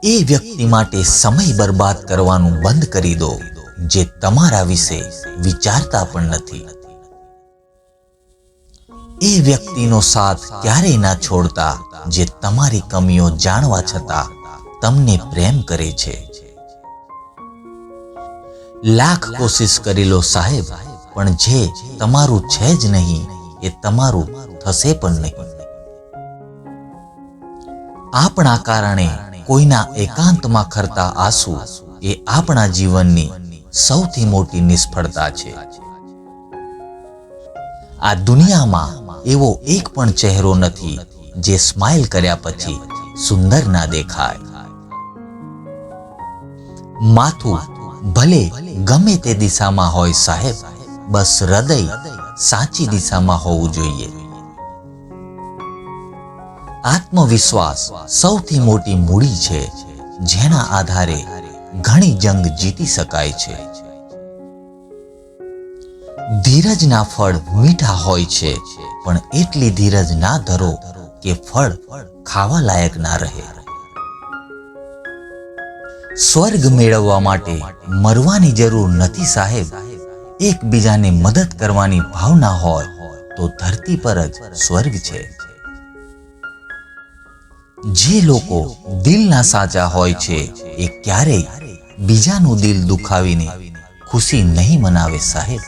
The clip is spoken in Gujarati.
એ વ્યક્તિ માટે સમય બરબાદ કરવાનું બંધ કરી દો જે તમારા વિશે વિચારતા પણ નથી. એ વ્યક્તિનો સાથ ક્યારેય ના છોડતા જે તમારી કમીઓ જાણવા છતાં તમને પ્રેમ કરે છે. લાખ કોશિશ કરી લો સાહેબ, પણ જે તમારું છે જ નહીં એ તમારું થશે પણ નહીં. આપણા કારણે કોઈના એકાંતમાં ખરતા આંસુ એ આપણા જીવનની સૌથી મોટી નિષ્ફળતા છે. આ દુનિયામાં એવો એક પણ ચહેરો નથી જે સ્માઇલ કર્યા પછી સુંદર ના દેખાય. માથું ભલે ગમે તે દિશામાં હોય સાહેબ, બસ હૃદય સાચી દિશામાં હોવું જોઈએ. આત્મવિશ્વાસ સૌથી મોટી મૂડી છે જેના આધારે ઘણી જંગ જીતી શકાય છે. ધીરજના ફળ મીઠા હોય છે, પણ એટલી ધીરજ ના ધરો કે ફળ ખાવા લાયક ના રહે. સ્વર્ગ મેળવવા માટે મરવાની જરૂર નથી સાહેબ. એકબીજાને મદદ કરવાની ભાવના હોય તો ધરતી પર જ સ્વર્ગ છે. જે લોકો દિલના સાચા હોય છે એ ક્યારેય બીજાનું દિલ દુખાવીને ખુશી નહીં મનાવે સાહેબ.